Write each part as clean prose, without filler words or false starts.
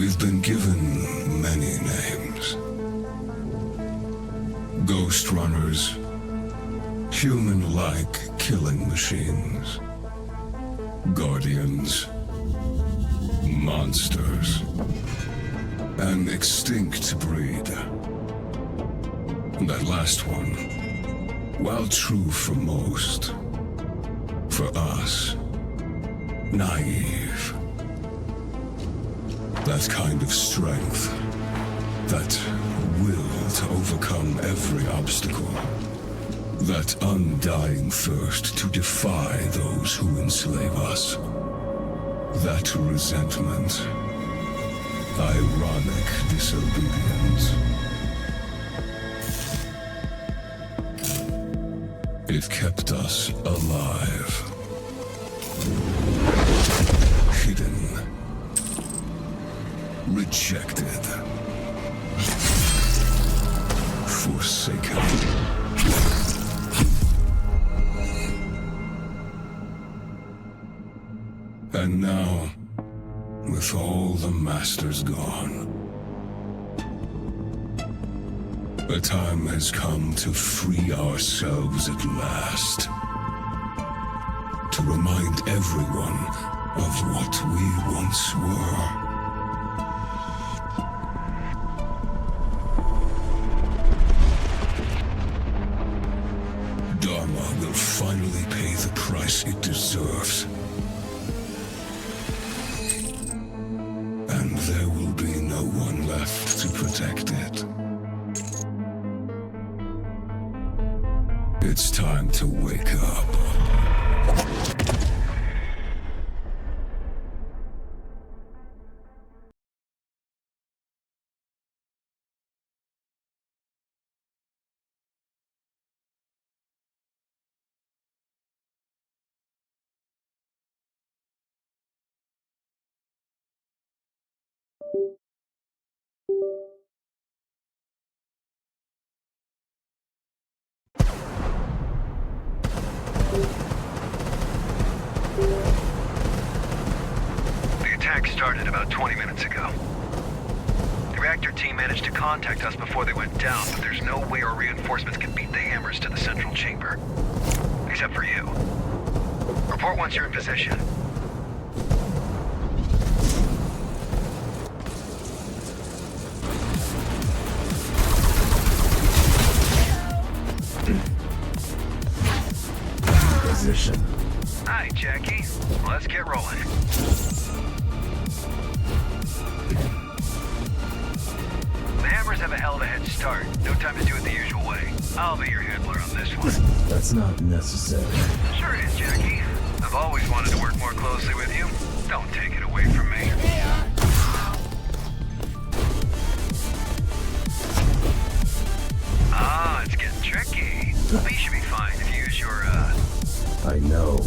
We've been given many names. GhostRunners, human-like killing machines, guardians, monsters, an extinct breed. That last one, while true for most, for us, naive. That kind of strength, that will to overcome every obstacle, that undying thirst to defy those who enslave us, that resentment, ironic disobedience. It kept us alive, hidden, rejected, forsaken. And now, with all the masters gone, the time has come to free ourselves at last. To remind everyone of what we once were. Dharma will finally pay the price it deserves. And there will be no one left to protect it. It's time to wake up. The attack started about 20 minutes ago. The reactor team managed to contact us before they went down, but there's no way our reinforcements can beat the hammers to the central chamber. Except for you. Report once you're in position. Position. Hi, Jackie. Let's get rolling. The hammers have a hell of a head start. No time to do it the usual way. I'll be your handler on this one. That's not necessary. Sure it is, Jackie. I've always wanted to work more closely with you. Don't take it away from me. Ah, it's getting tricky. We should be fine if you use your, I know.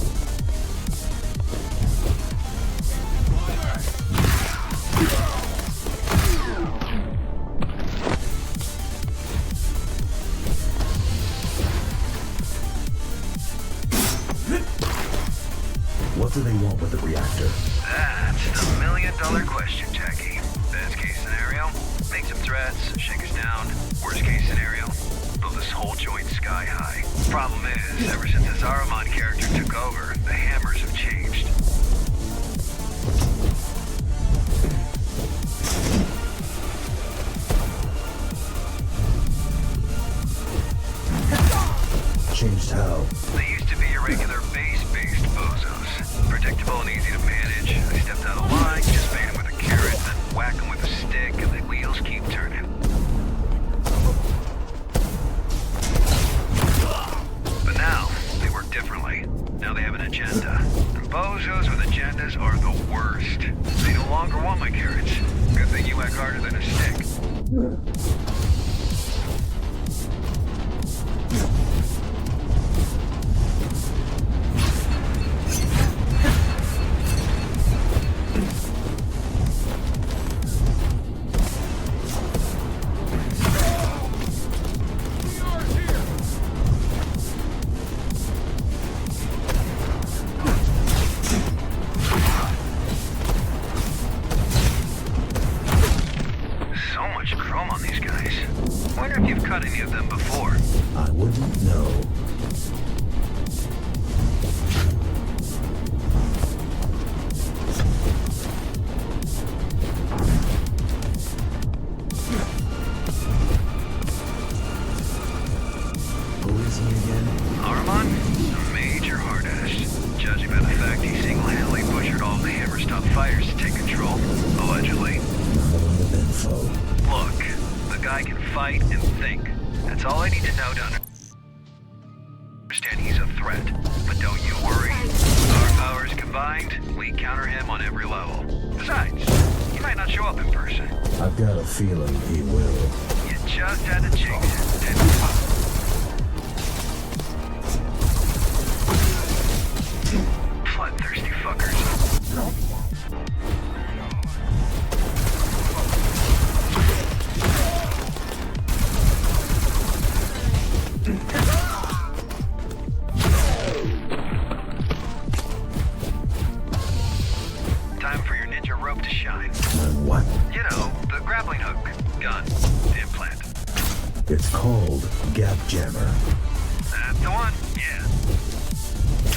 What do they want with the reactor? That's the million-dollar question, Jackie. Best case scenario, make some threats, shake us down. Worst case scenario, blow this whole joint sky high. Problem is, ever since the Saruman character took over, the hammers have changed. Changed how? They used to be your regular base-based bozos. Predictable and easy to manage. I stepped out of line, just made them with a carrot, then whack them with a stick, and the wheels keep turning. But now, they work differently. Now they have an agenda. And bozos with agendas are the worst. They no longer want my carrots. Good thing you whack harder than a stick. much chrome on these guys. Wonder if you've cut any of them before. I wouldn't know. Who is he again? Armand? A major hard-ass. Judging by the fact he single-handedly butchered all the Hammerstop fires to take control. Allegedly. Not a lot of info. Look, the guy can fight and think. That's all I need to know to understand he's a threat. But don't you worry. With our powers combined, we counter him on every level. Besides, he might not show up in person. I've got a feeling he will. You just had to jinx it, didn't you? Bloodthirsty fuckers. Time for your ninja rope to shine. What? You know, the grappling hook, gun, implant. It's called Gap Jammer. That's the one, yeah.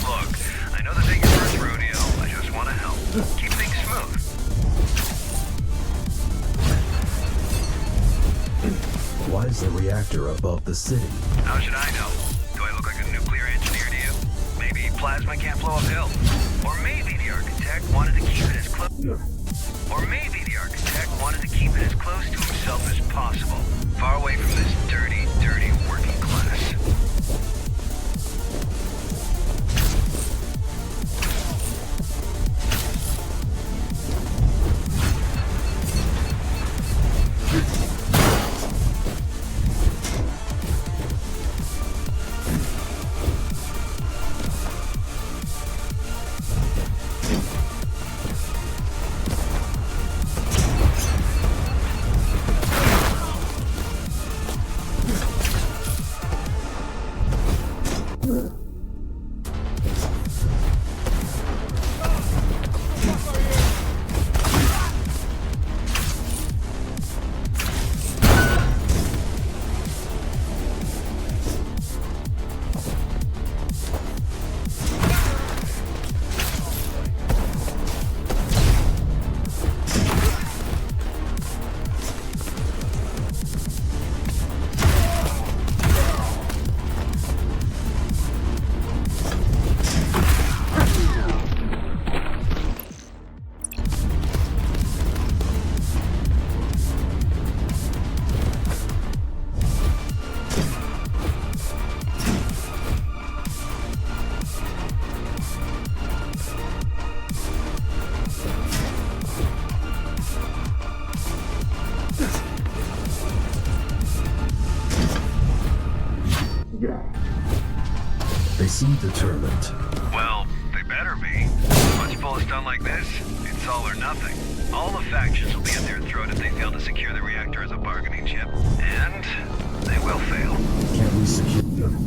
Look, I know this ain't your first rodeo. I just want to help. Keep things smooth. Why is the reactor above the city? How should I know? Do I look like a nuclear engineer to you? Maybe plasma can't blow uphill. Or maybe the architect wanted to keep it as close. Or maybe the architect wanted to keep it as close to himself as possible. Far away from this dirty, dirty working class. They seem determined. Well, they better be. Once you pull a stunt like this, it's all or nothing. All the factions will be at their throat if they fail to secure the reactor as a bargaining chip. And they will fail. Can't we secure them?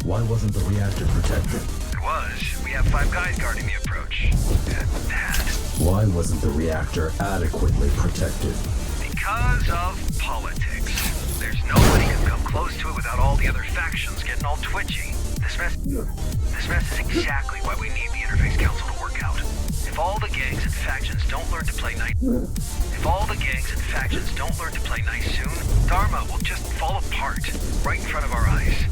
Why wasn't the reactor protected? It was. We have 5 guys guarding the approach. Dad. Why wasn't the reactor adequately protected? Because of politics. There's nobody who can come close to it without all the other factions getting all twitchy. This mess is exactly why we need the Interface Council to work out. If all the gangs and factions don't learn to play nice soon, Dharma will just fall apart right in front of our eyes.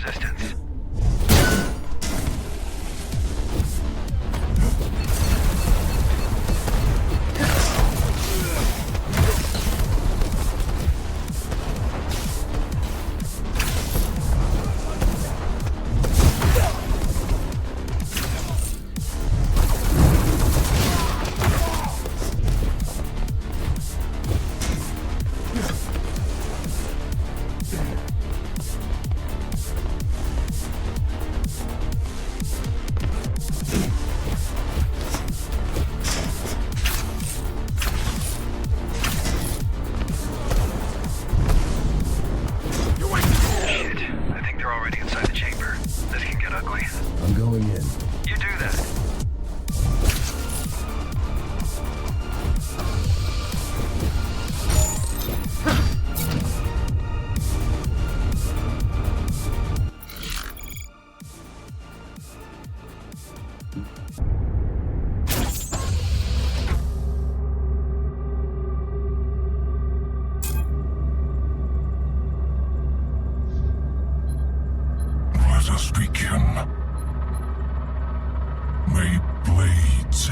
resistance. I'm going in. You do that. Let us begin. May blades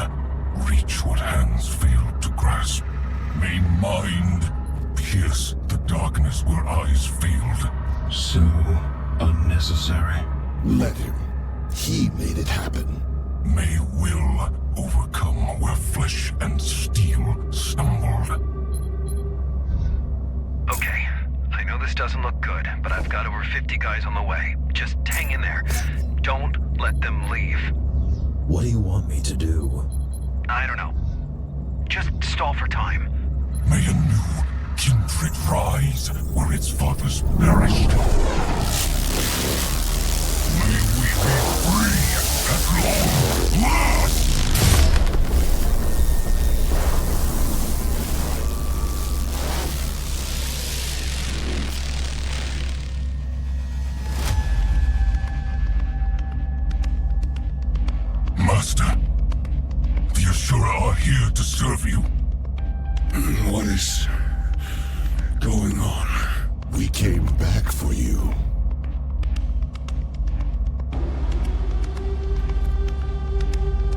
reach what hands failed to grasp. May mind pierce the darkness where eyes failed. So unnecessary. Let him. He made it happen. May will overcome where flesh and steel stumbled. Okay, I know this doesn't look good, but I've got over 50 guys on the way. Just hang in there. Don't let them leave. What do you want me to do? I don't know. Just stall for time. May a new kindred rise where its fathers perished. May we be free at long last! Master, the Ashura are here to serve you. What is going on? We came back for you.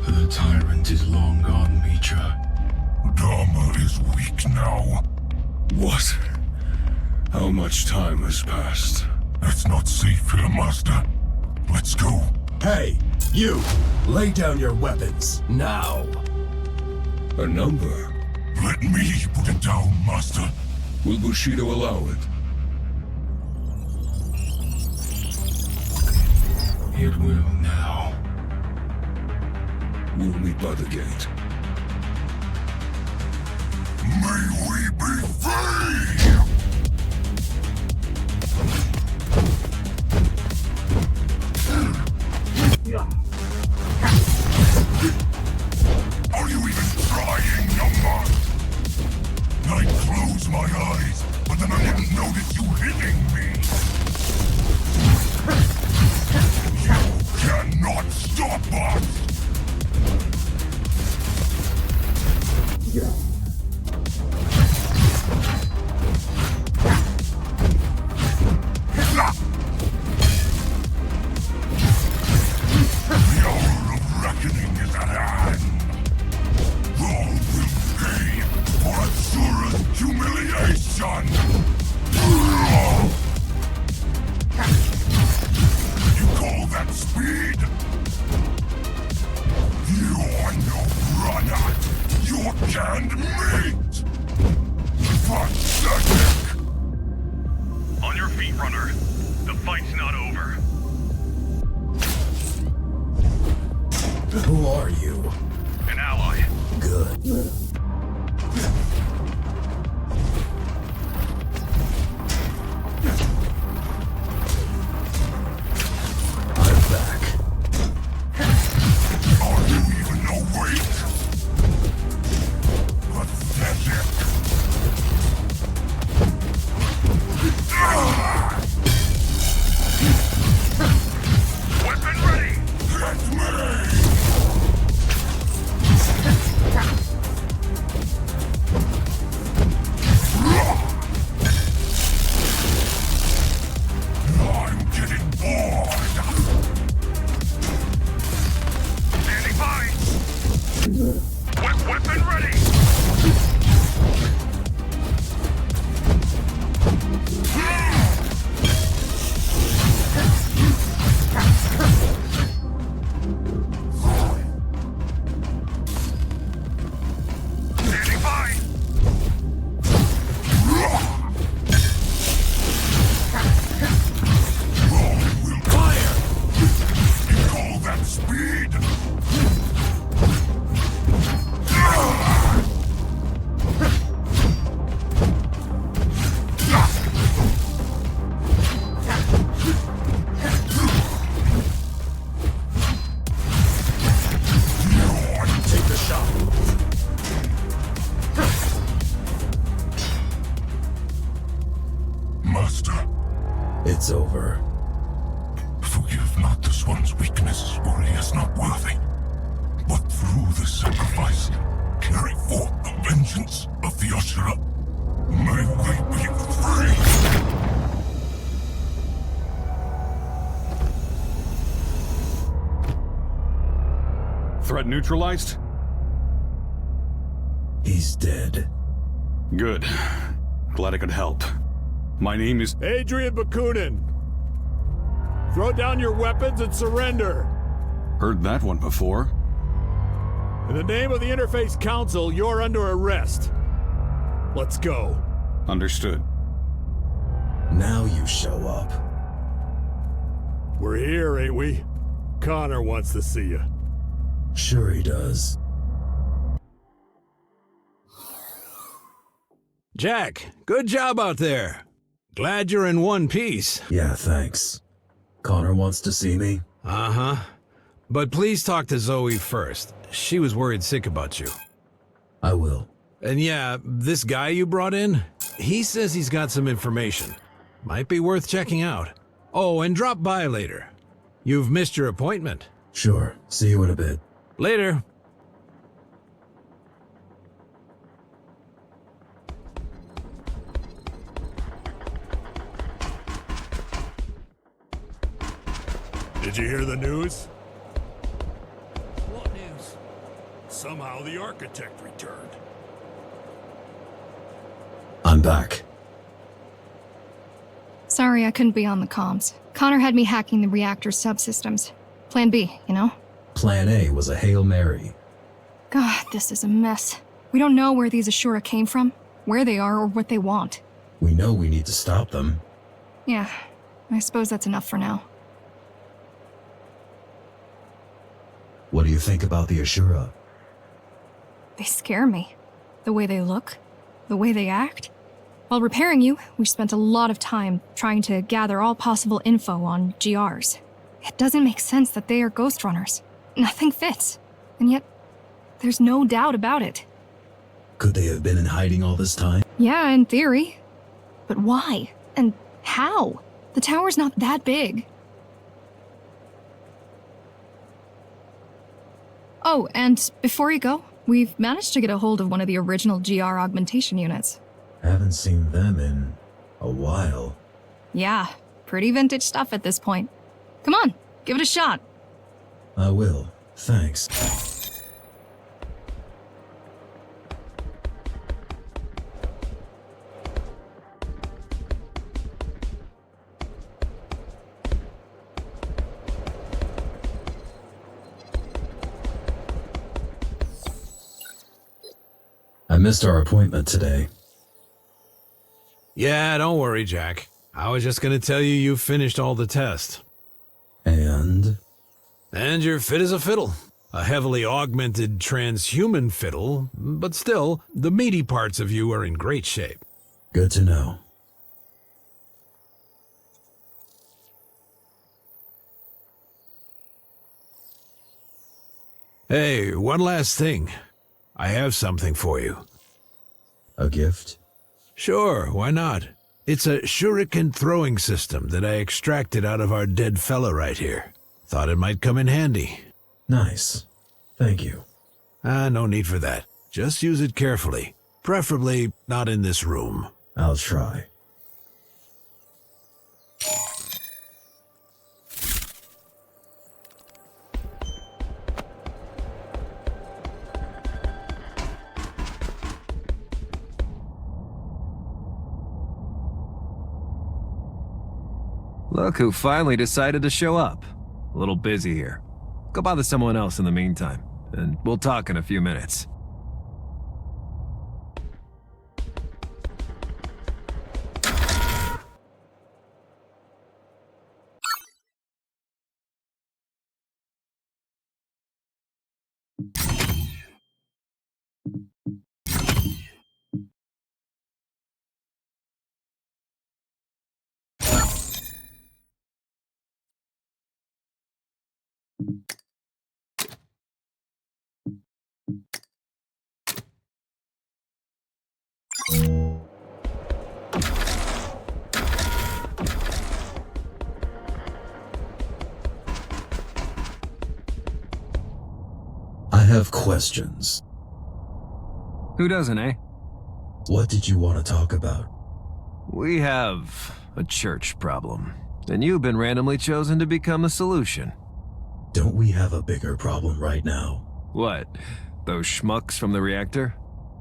The tyrant is long gone, Mitra. Dharma is weak now. What? How much time has passed? It's not safe here, Master. Let's go. Hey, you! Lay down your weapons, now! A number? Let me put it down, Master. Will Bushido allow it? It will now. We'll meet by the gate. May we be free! Are you even trying, young man? I closed my eyes, but then I didn't notice you hitting me. You cannot stop us! The hour of reckoning is at hand. All will pay for Asura's humiliation. You call that speed? You're no runner. You're canned meat. Pathetic. On your feet, runner. The fight's not over. Who are you? An ally. Good. I'm back. Are you even awake? Pathetic. Weapon ready! Hit me! Master. It's over. Forgive not this one's weakness, for he is not worthy. But through the sacrifice, carry forth the vengeance of the Ashura. May they be free! Threat neutralized? He's dead. Good. Glad I could help. My name is... Adrian Bakunin! Throw down your weapons and surrender! Heard that one before. In the name of the Interface Council, you're under arrest. Let's go. Understood. Now you show up. We're here, ain't we? Connor wants to see you. Sure he does. Jack, good job out there. Glad you're in one piece. Yeah, thanks. Connor wants to see me? Uh-huh. But please talk to Zoe first. She was worried sick about you. I will. And yeah, this guy you brought in, he says he's got some information. Might be worth checking out. Oh, and drop by later. You've missed your appointment. Sure. See you in a bit. Later. Did you hear the news? What news? Somehow the architect returned. I'm back. Sorry I couldn't be on the comms. Connor had me hacking the reactor subsystems. Plan B, you know? Plan A was a Hail Mary. God, this is a mess. We don't know where these Ashura came from, where they are, or what they want. We know we need to stop them. Yeah, I suppose that's enough for now. What do you think about the Ashura? They scare me. The way they look, the way they act. While repairing you, we spent a lot of time trying to gather all possible info on GRs. It doesn't make sense that they are GhostRunners. Nothing fits. And yet, there's no doubt about it. Could they have been in hiding all this time? Yeah, in theory. But why? And how? The tower's not that big. Oh, and before you go, we've managed to get a hold of one of the original GR augmentation units. Haven't seen them in a while. Yeah, pretty vintage stuff at this point. Come on, give it a shot. I will. Thanks. I missed our appointment today. Yeah, don't worry, Jack. I was just gonna tell you you've finished all the tests. And And you're fit as a fiddle. A heavily augmented transhuman fiddle, but still, the meaty parts of you are in great shape. good to know. Hey, one last thing. I have something for you. A gift? Sure, why not? It's a shuriken throwing system that I extracted out of our dead fella right here. Thought it might come in handy. Nice. Thank you. No need for that. Just use it carefully. Preferably not in this room. I'll try. Look who finally decided to show up. A little busy here. Go bother someone else in the meantime, and we'll talk in a few minutes. have questions. Who doesn't, eh? What did you want to talk about? We have a church problem, and you've been randomly chosen to become the solution. Don't we have a bigger problem right now? What? Those schmucks from the reactor?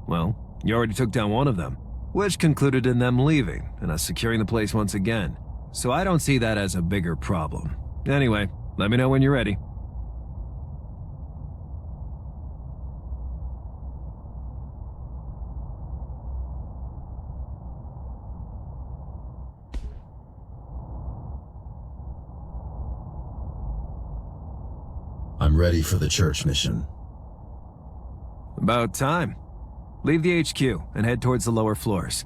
Well, you already took down one of them, which concluded in them leaving and us securing the place once again. So I don't see that as a bigger problem. Anyway, let me know when you're ready. I'm ready for the church mission. About time. Leave the HQ and head towards the lower floors.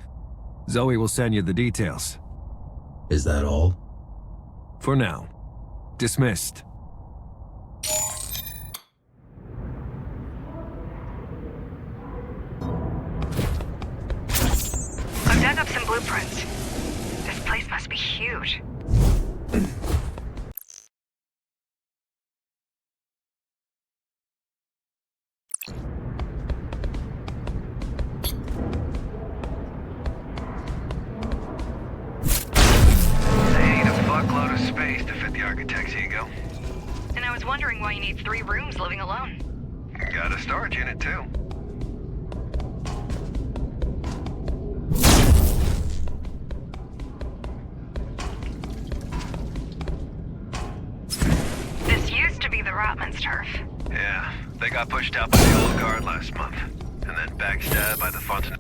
Zoe will send you the details. Is that all? For now. Dismissed. I've dug up some blueprints. This place must be huge. Fuckload of space to fit the architect's ego. And I was wondering why you need 3 rooms living alone. Got a storage unit, too. This used to be the Rotman's turf. Yeah, they got pushed out by the old guard last month, and then backstabbed by the Fontenay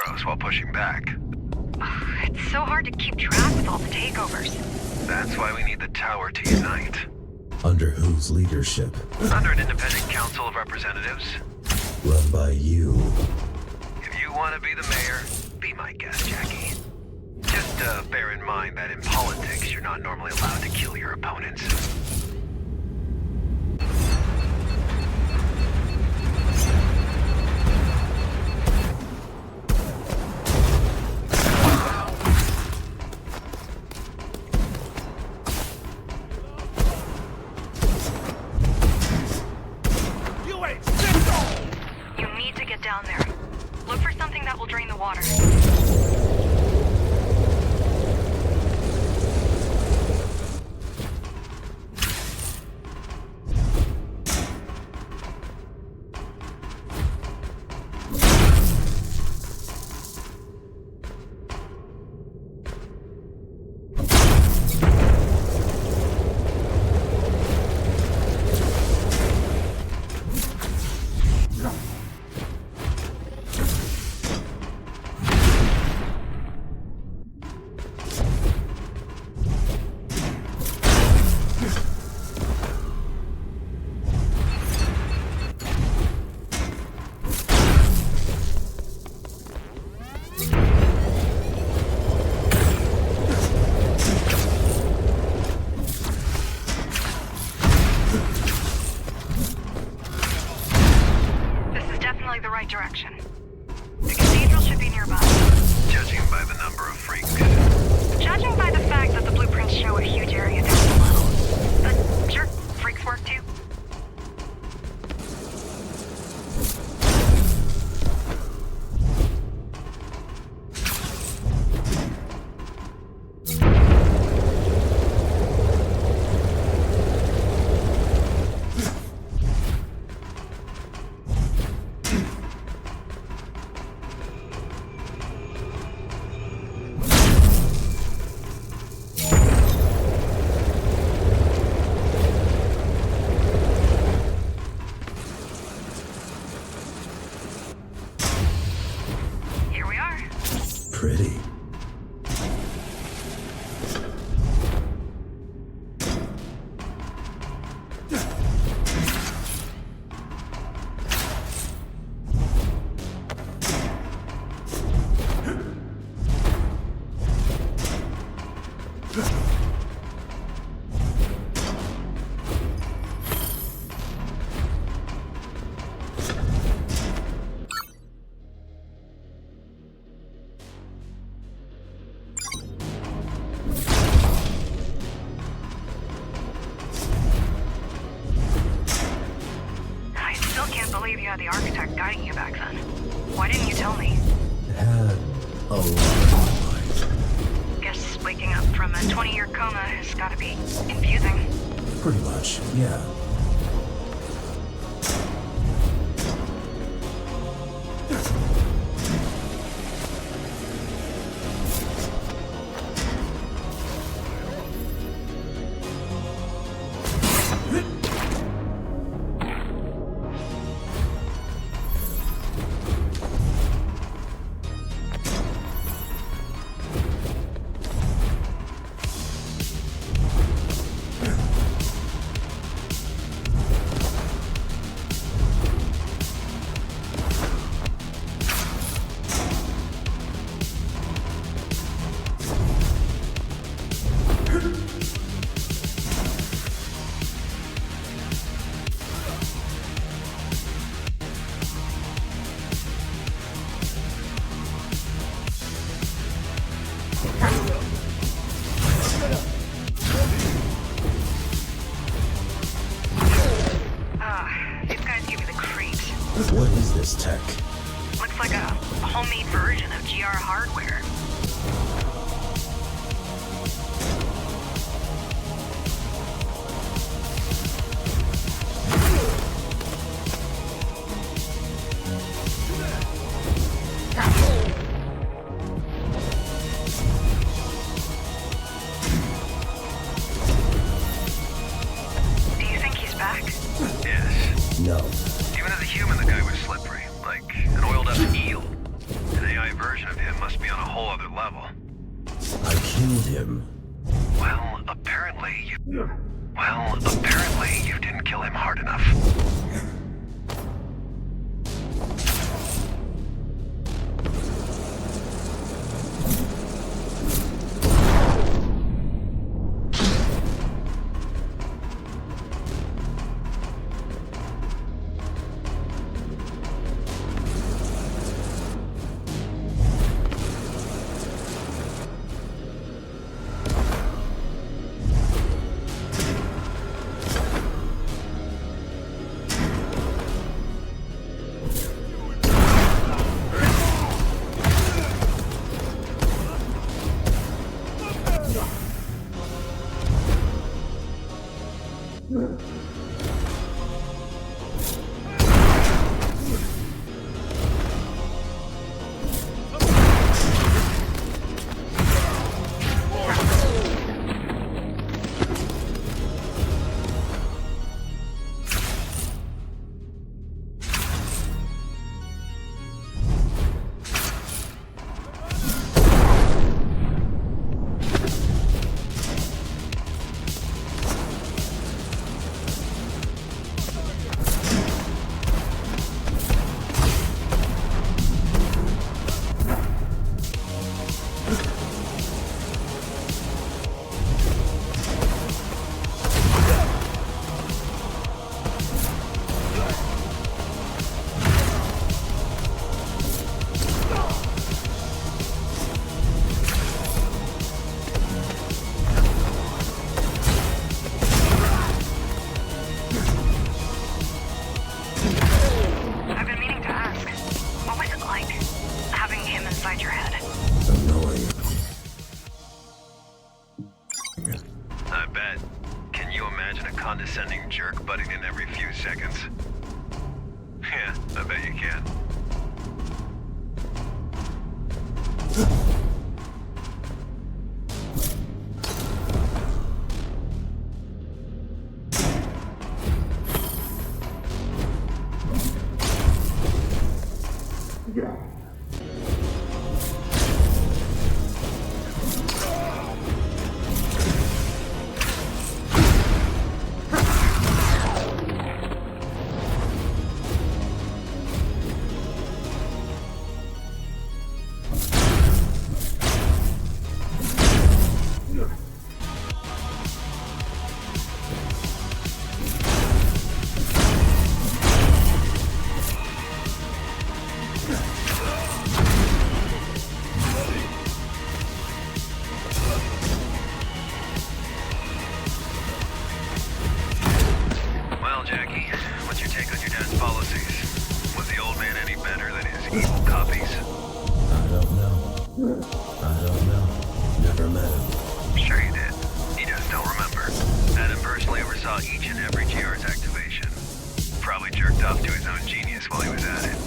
arrows while pushing back. It's so hard to keep track with all the takeovers. That's why we need the tower to unite. Under whose leadership? Under an independent council of representatives. Run by you. If you want to be the mayor, be my guest, Jackie. Just bear in mind that in politics, you're not normally allowed to kill your opponents. Down there. Look for something that will drain the water. The right direction. The cathedral should be nearby. Judging by the number of freaks. Judging by the fact that the blueprints show a huge area down below. But sure, freaks work too. Pretty. back then. Why didn't you tell me? It had a lot of light. Guess waking up from a 20-year coma has gotta be confusing. Pretty much, yeah. These guys give me the creeps. What is this tech? Looks like a homemade version of GR hardware. Do you think he's back? Yes. No. Even as a human, the guy was slippery, like an oiled-up eel. An AI version of him must be on a whole other level. I killed him. Well, apparently you didn't kill him hard enough. I've been meaning to ask, what was it like, having him inside your head? Annoying. I bet. Can you imagine a condescending jerk butting in every few seconds? Yeah, I bet you can. I don't know. Never met him. Sure you did. You just don't remember. Adam personally oversaw each and every GR's activation. Probably jerked off to his own genius while he was at it.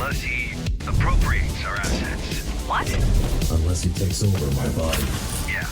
Unless he appropriates our assets. What? Unless he takes over my body. Yeah.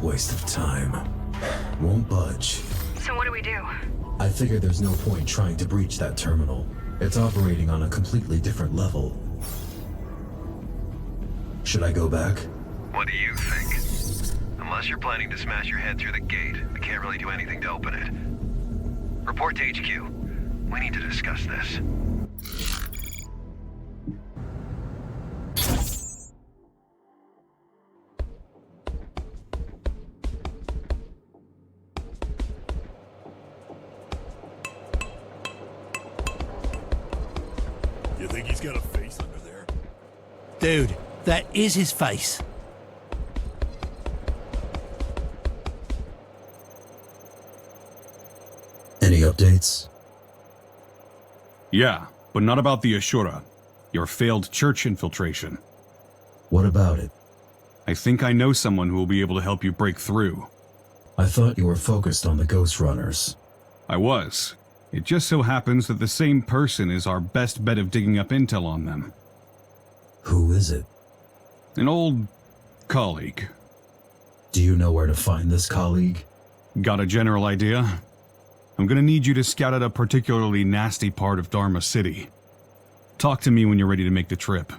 Waste of time. Won't budge. So what do we do? I figure there's no point trying to breach that terminal. It's operating on a completely different level. Should I go back? What do you think? Unless you're planning to smash your head through the gate, I can't really do anything to open it. Report to HQ. We need to discuss this. You Think he's got a face under there? Dude, that is his face. Any updates? Yeah, but not about the Ashura. Your failed church infiltration. What about it? I think I know someone who will be able to help you break through. I thought you were focused on the GhostRunners. I was. It just so happens that the same person is our best bet of digging up intel on them. Who is it? An old colleague. Do you know where to find this colleague? Got a general idea? I'm gonna need you to scout out a particularly nasty part of Dharma City. Talk to me when you're ready to make the trip.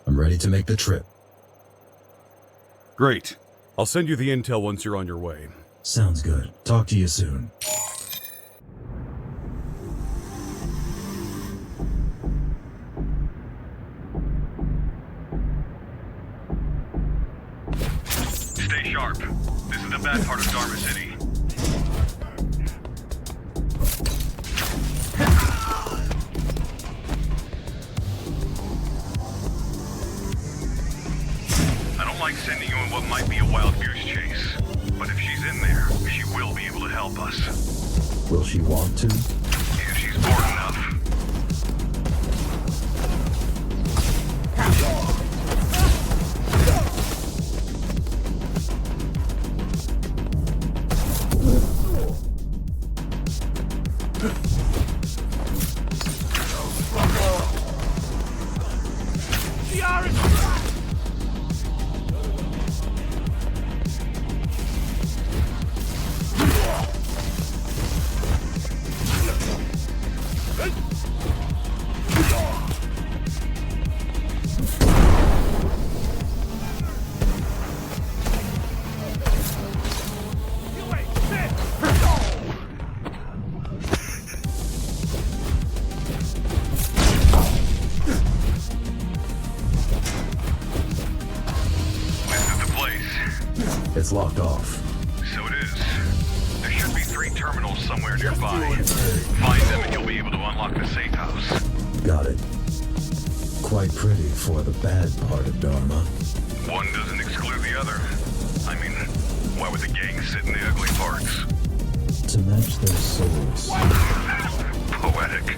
I'm ready to make the trip. Great. I'll send you the intel once you're on your way. Sounds good. Talk to you soon. Stay sharp. This is the bad part of Dharma City. I don't like sending you in what might be a wild goose chase, but if she's in there, she will be able to help us. Will she want to? If she's bored enough. It's locked off. So it is. There should be 3 terminals somewhere nearby. Find them and you'll be able to unlock the safe house. Got it. Quite pretty for the bad part of Dharma. One doesn't exclude the other. I mean, why would the gang sit in the ugly parts? To match their souls. Poetic.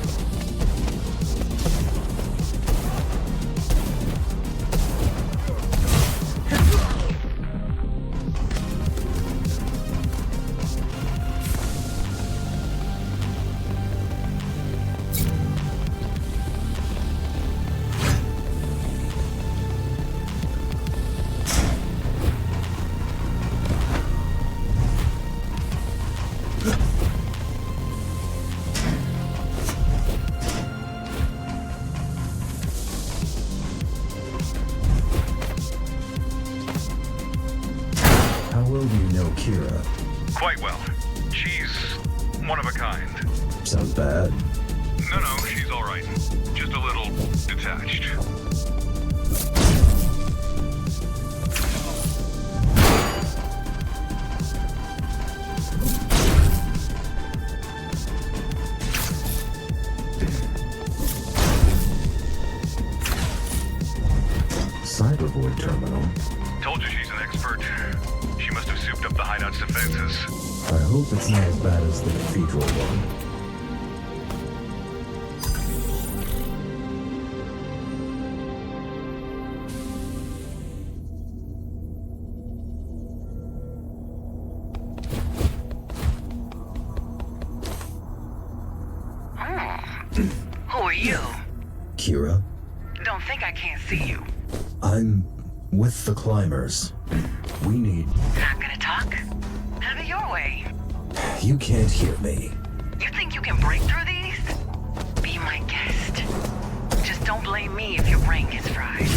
How well do you know Kira? Quite well. She's one of a kind. Sounds bad. No, she's all right. Just a little detached. Cyberboy terminal. Told you she's an expert. She must have souped up the hideout's defenses. I hope it's not as bad as the cathedral one. Who are you? Kira? Don't think I can't see you. I'm with the climbers. We need... Not gonna talk? Have it your way. You can't hear me. You think you can break through these? Be my guest. Just don't blame me if your brain gets fried.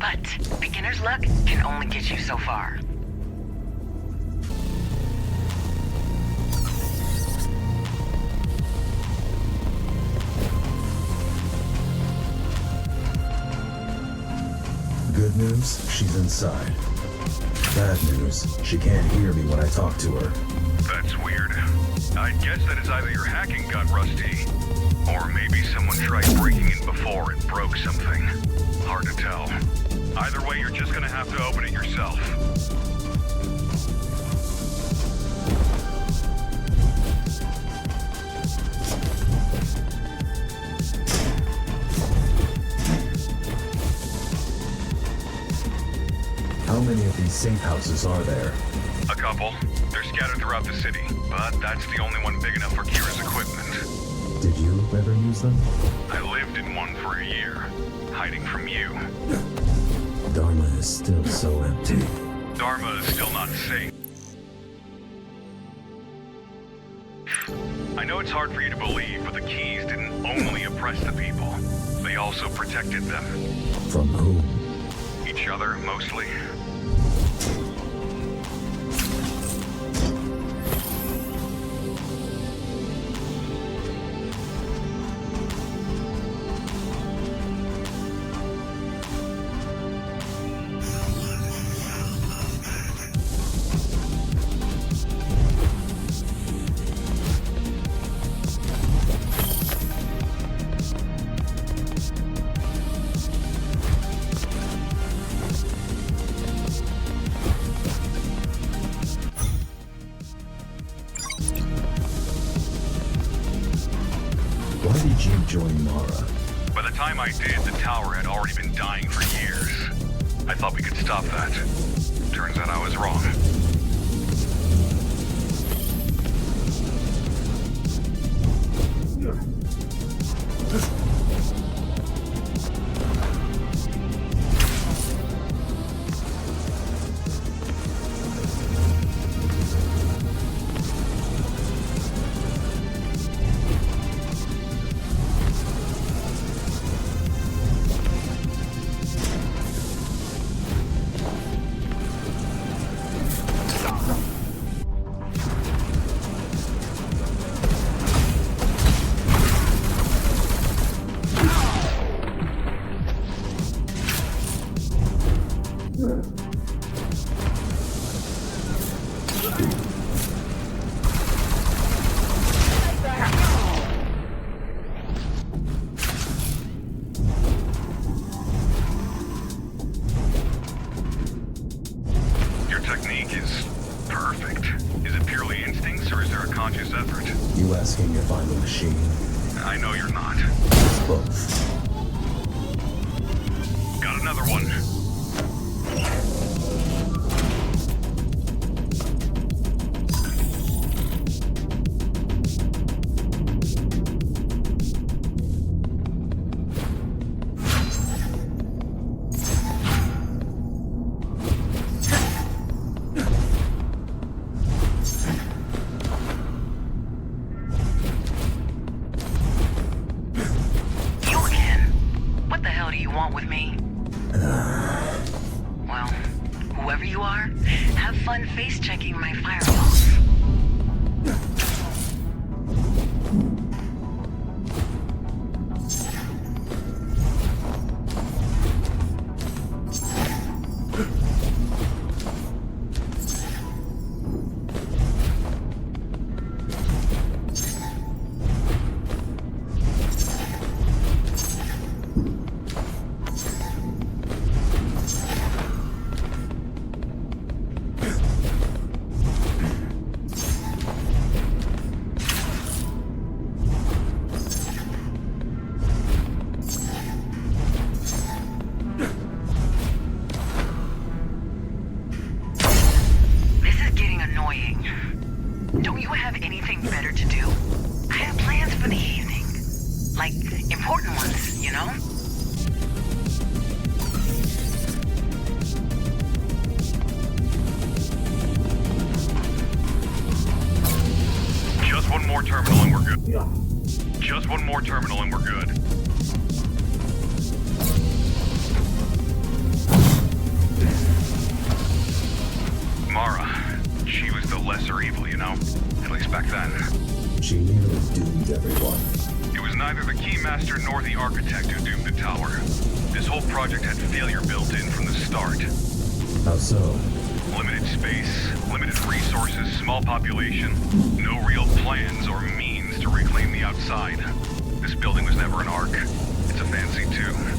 But beginner's luck can only get you so far. Good news, she's inside. Bad news, she can't hear me when I talk to her. That's weird. I'd guess that it's either your hacking got rusty, or maybe someone tried breaking in before and broke something. Hard to tell. Either way, you're just gonna have to open it yourself. How many of these safe houses are there? A couple. They're scattered throughout the city, but that's the only one big enough for Kira's equipment. Did you ever use them? I lived in one for a year, hiding from you. Dharma is still so empty. Dharma is still not safe. I know it's hard for you to believe, but the keys didn't only oppress the people. They also protected them. From whom? Each other, mostly. Why did you join Mara? By the time I did, the tower had already been dying for years. I thought we could stop that. Turns out I was wrong. Your technique is perfect. Is it purely instincts, or is there a conscious effort? You asking if I'm a machine? I know you're not. It's both. Got another one. You again? What the hell do you want with me? Well, whoever you are, have fun face-checking my firewalls. This is getting annoying. Don't you have anything better to do? I have plans for the evening. Like, important ones, you know? Just one more terminal and we're good. Just one more terminal and we're good. everyone. It was neither the Keymaster nor the Architect who doomed the tower. This whole project had failure built in from the start. How so? Limited space, limited resources, small population, no real plans or means to reclaim the outside. This building was never an Ark. It's a fancy too.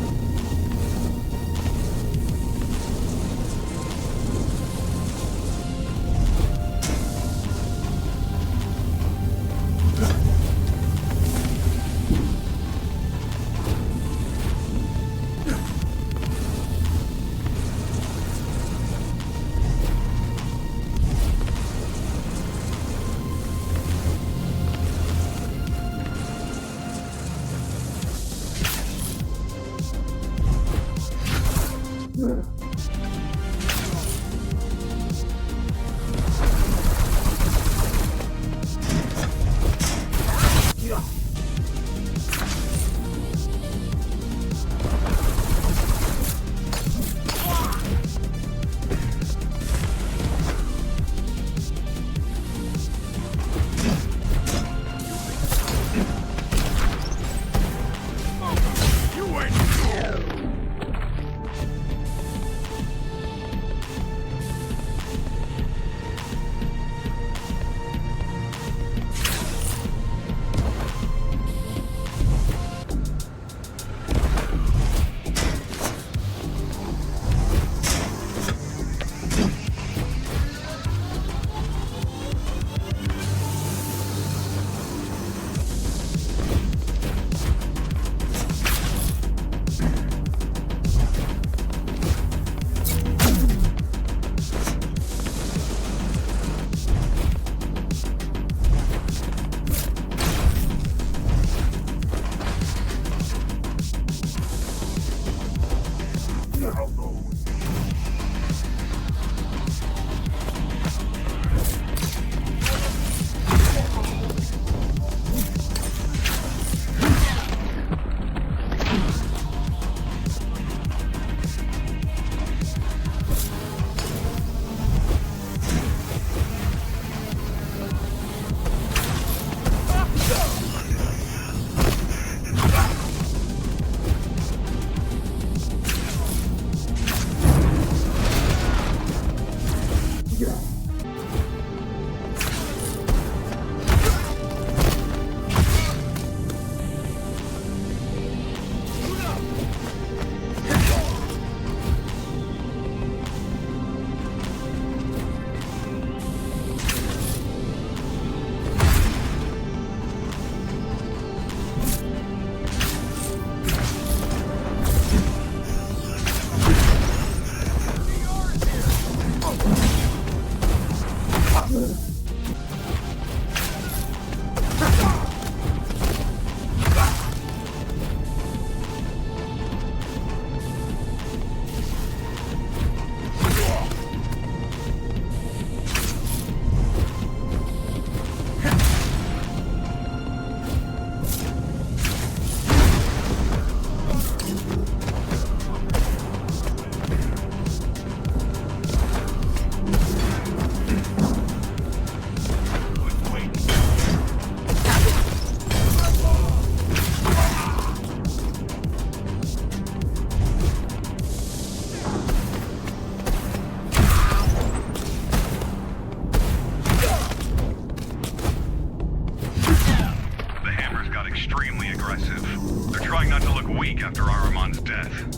after Aramon's death.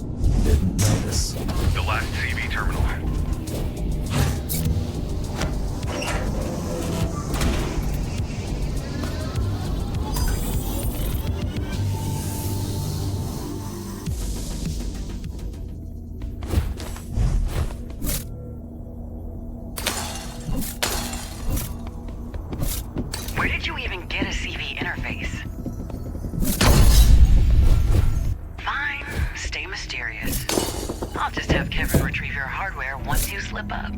Didn't notice. The last CV terminal. Where did you even get a CV interface? Fine, stay mysterious. I'll just have Kevin retrieve your hardware once you slip up.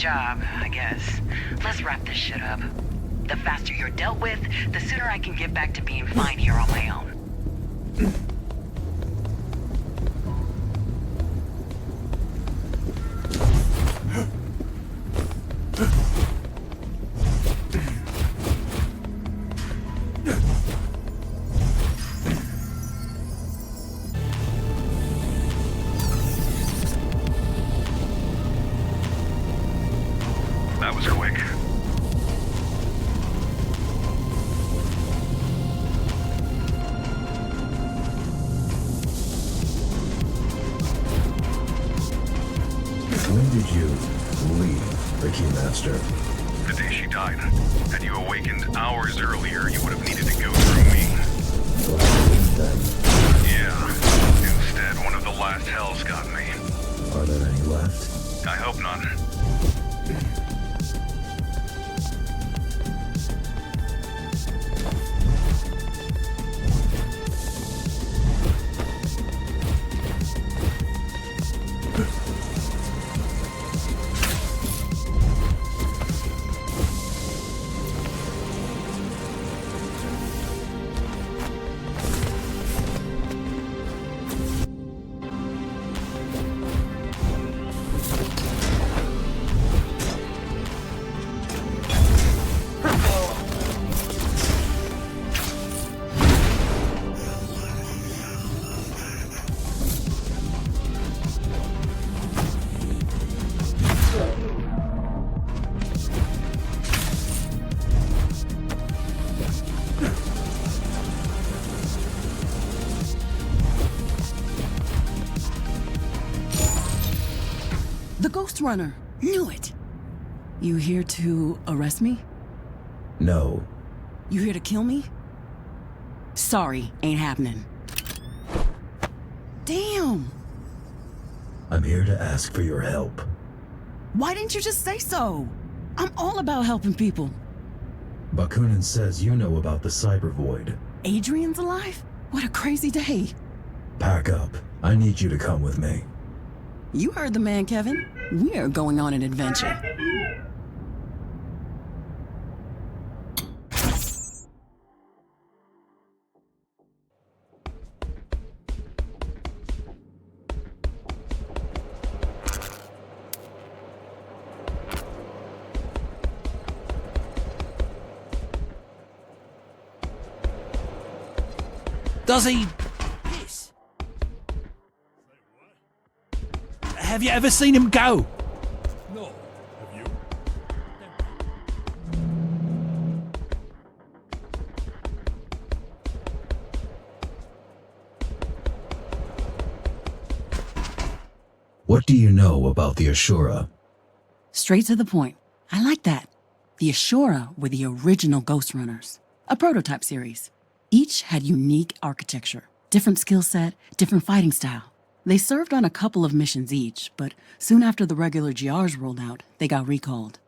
job, I guess. Let's wrap this shit up. The faster you're dealt with, the sooner I can get back to being fine here on my own. That was quick. When did you leave the Keymaster? The day she died. Had you awakened hours earlier, you would have needed to go through me. Then, Yeah. Instead, one of the last hells got me. are there any left? I hope none. The GhostRunner. Knew it. You here to arrest me? No. You here to kill me? Sorry, ain't happening. Damn! I'm here to ask for your help. Why didn't you just say so? I'm all about helping people. Bakunin says you know about the Cyber Void. Adrian's alive? What a crazy day. Pack up. I need you to come with me. You heard the man, Kevin. We are going on an adventure. Does he piss? Have you ever seen him go? No. Have you? What do you know about the Ashura? Straight to the point. I like that. The Ashura were the original GhostRunners, a prototype series. Each had unique architecture, different skill set, different fighting style. They served on a couple of missions each, but soon after the regular GRs rolled out, they got recalled.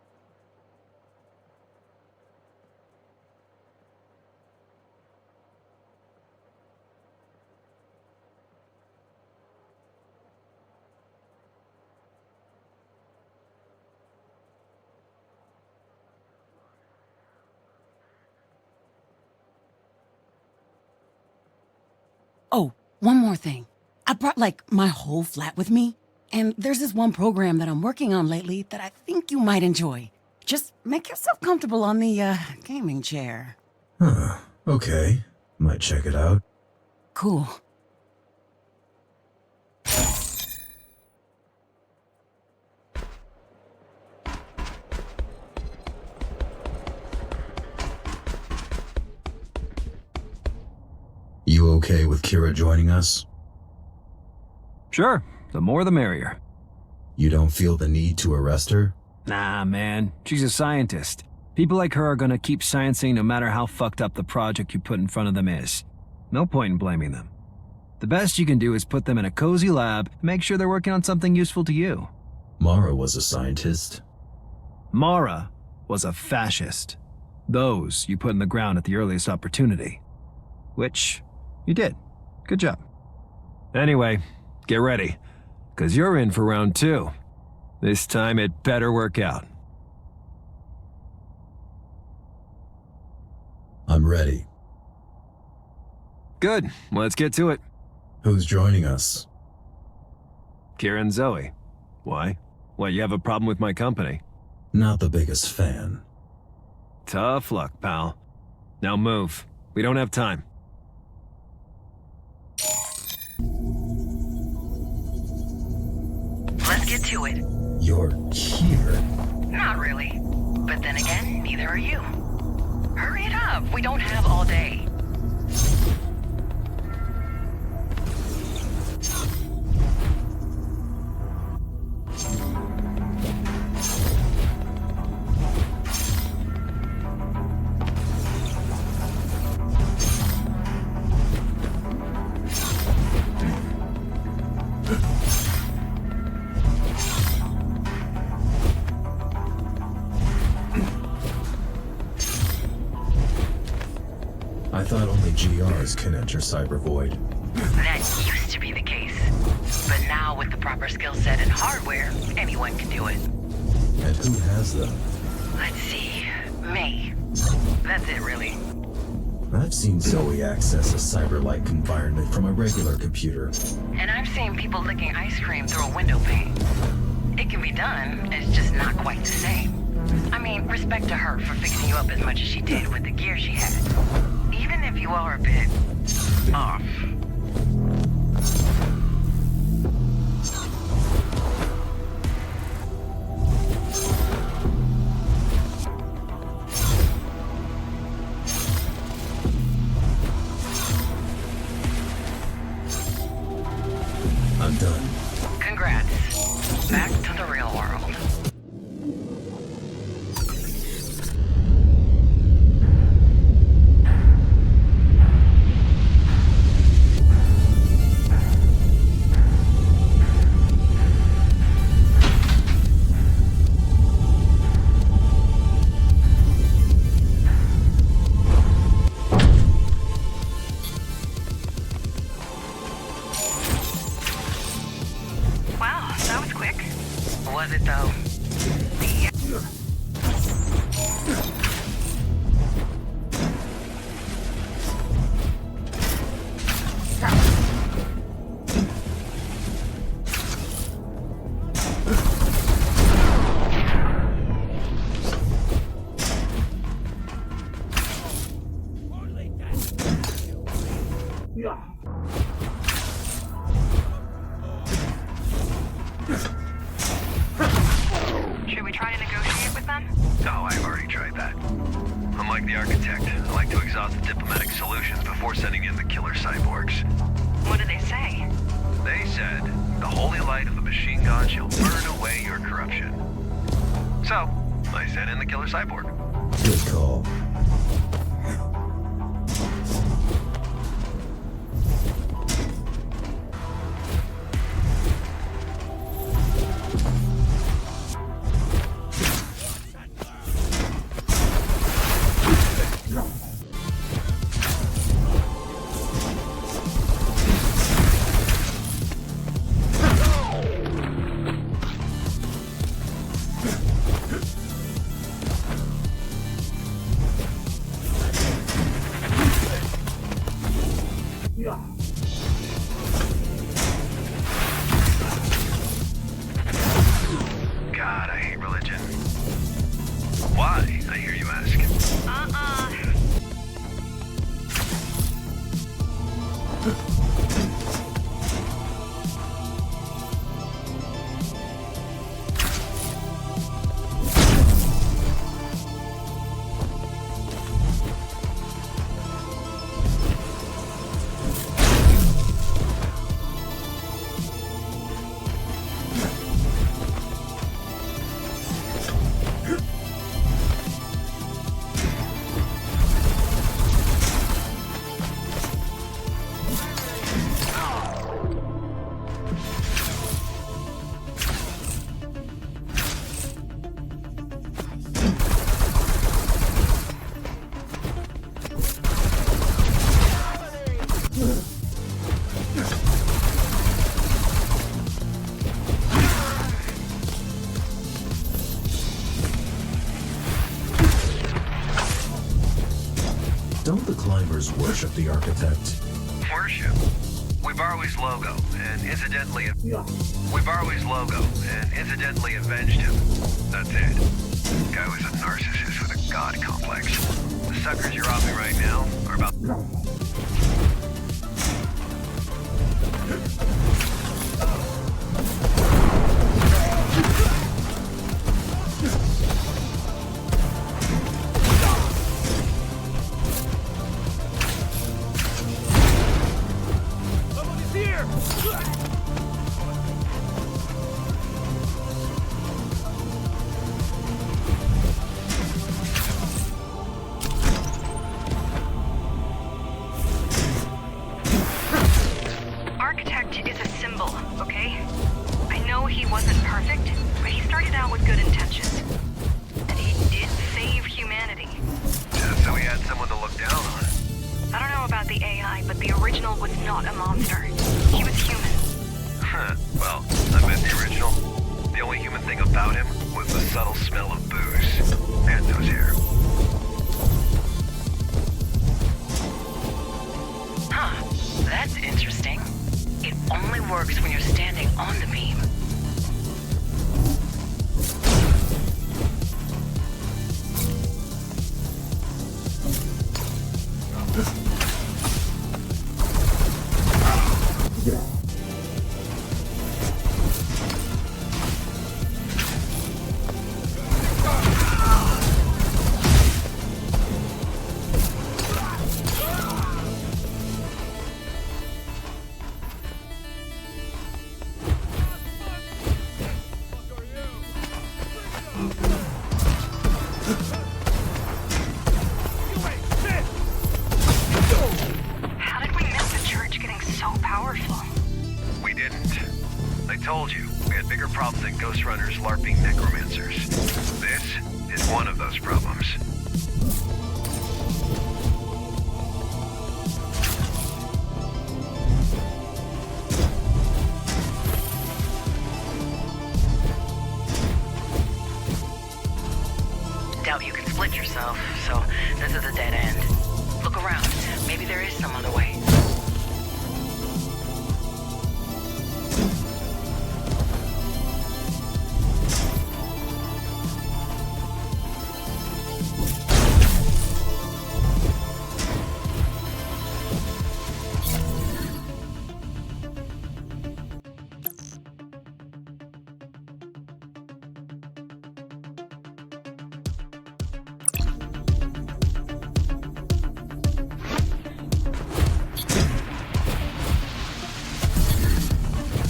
Oh, one more thing. I brought, my whole flat with me, and there's this one program that I'm working on lately that I think you might enjoy. Just make yourself comfortable on the, gaming chair. Huh. Okay. Might check it out. Cool. You okay with Kira joining us? Sure, the more the merrier. You don't feel the need to arrest her? Nah, man, she's a scientist. People like her are gonna keep sciencing no matter how fucked up the project you put in front of them is. No point in blaming them. The best you can do is put them in a cozy lab and make sure they're working on something useful to you. Mara was a scientist. Mara was a fascist. Those you put in the ground at the earliest opportunity. Which you did. Good job. Anyway, get ready, 'cause you're in for round 2. This time it better work out. I'm ready. Good. Let's get to it. Who's joining us? Kira and Zoe. Why? What, you have a problem with my company? Not the biggest fan. Tough luck, pal. Now move. We don't have time. Let's get to it. You're here? Not really. But then again, neither are you. Hurry it up. We don't have all day. I thought only GRs can enter Cyber Void. That used to be the case. But now with the proper skill set and hardware, anyone can do it. And who has them? Let's see. May. That's it, really. I've seen Zoe access a cyber-like environment from a regular computer. And I've seen people licking ice cream through a window pane. It can be done, it's just not quite the same. I mean, respect to her for fixing you up as much as she did with the gear she had. Even if you are a bit off. I'm done. Congrats. Back to the real world. Wow, that was quick. Was it though? Should we try to negotiate with them? Oh, I've already tried that. Unlike the architect, I like to exhaust the diplomatic solutions before sending in the killer cyborgs. What did they say? They said, the holy light of the machine god shall burn away your corruption. So, I sent in the killer cyborg. Good call. Don't the climbers worship the architect? Worship? We borrow his logo, and incidentally avenged him. That's it. Guy was a narcissist with a god complex. The suckers you're robbing right now are about... GhostRunner's LARPing necromancers. This is one of those problems. Doubt you can split yourself, so this is a dead end. Look around. Maybe there is some other way.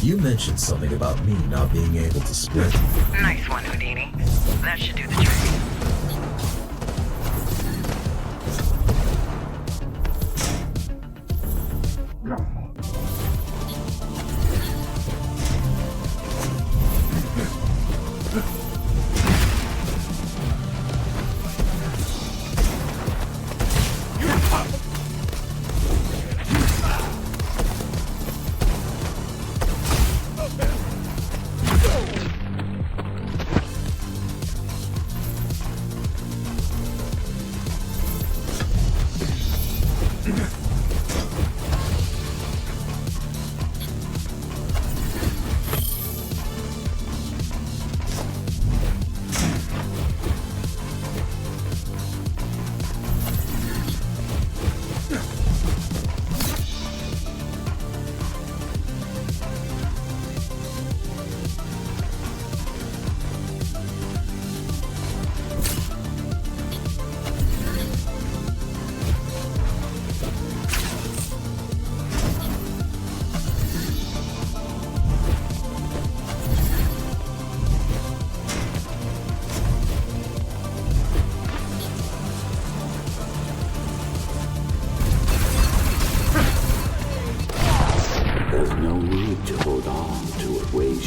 You mentioned something about me not being able to split. Nice one, Houdini. That should do the trick.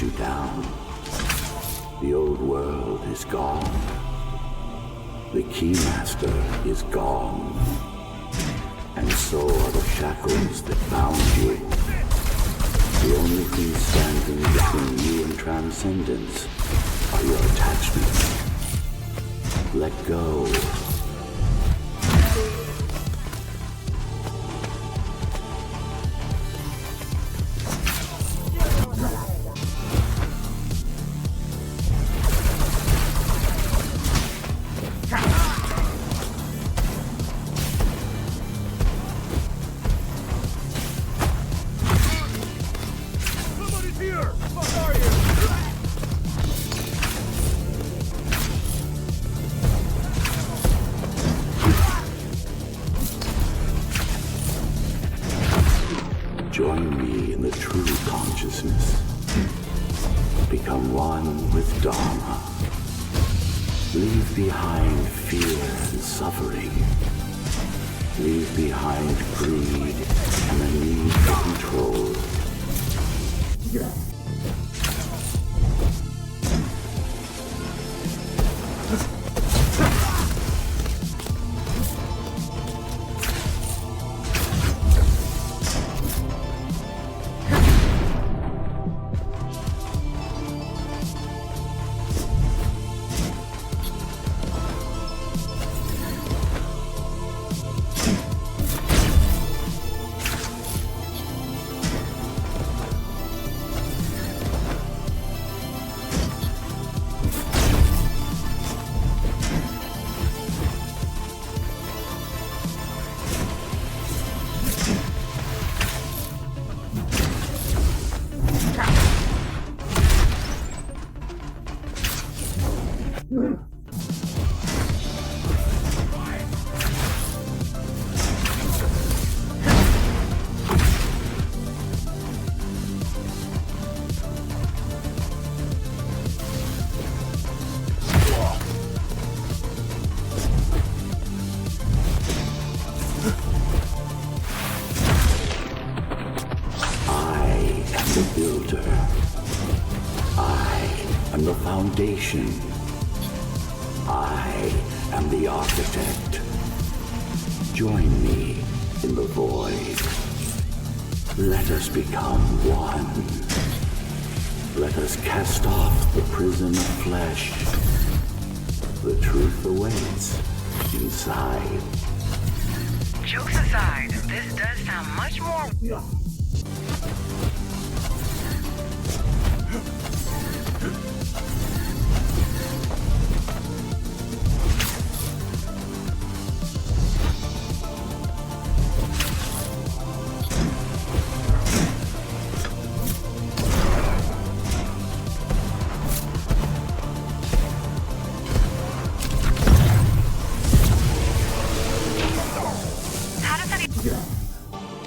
You down. The old world is gone. The Keymaster is gone. And so are the shackles that bound you. The only thing standing between you and transcendence are your attachments. Let go. Join me in the true consciousness. Become one with Dharma. Leave behind fear and suffering. Leave behind greed and the need for control. Foundation. I am the architect. Join me in the void. Let us become one. Let us cast off the prison of flesh. The truth awaits inside. Jokes aside, this does sound much more...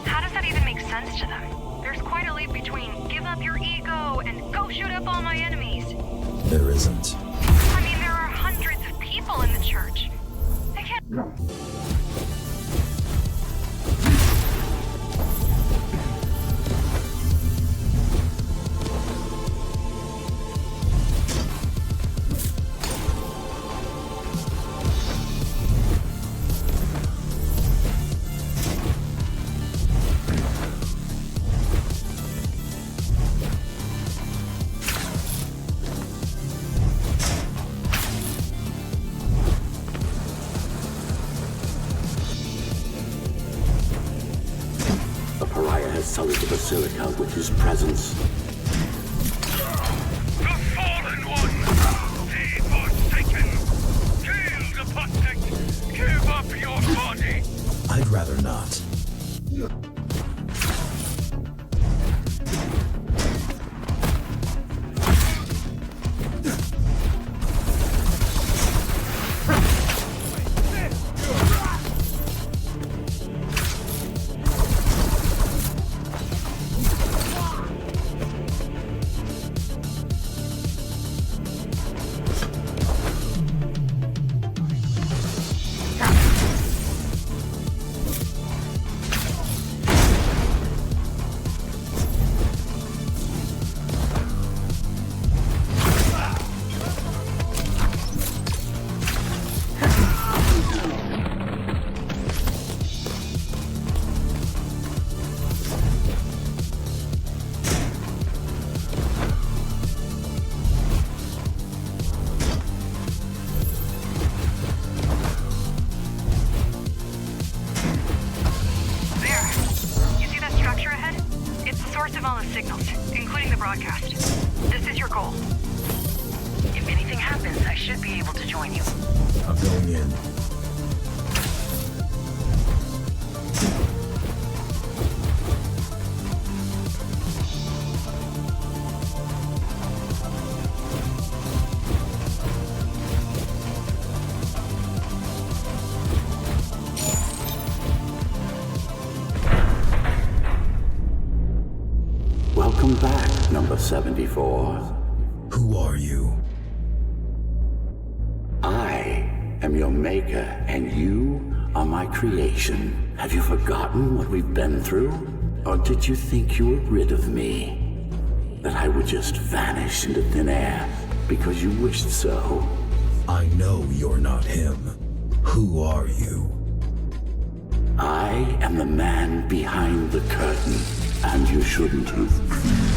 How does that even make sense to them? There's quite a leap between give up your ego and go shoot up all my enemies. There isn't. I mean, there are hundreds of people in the church. They can't... Sullied the Basilica with his presence. The Fallen One! The Forsaken! Kill the apostate! Give up your body! I'd rather not. of all the signals, including the broadcast. This is your goal. If anything happens, I should be able to join you. I'm going in. 74. Who are you? I am your maker, and you are my creation. Have you forgotten what we've been through? Or did you think you were rid of me? That I would just vanish into thin air because you wished so? I know you're not him. Who are you? I am the man behind the curtain, and you shouldn't have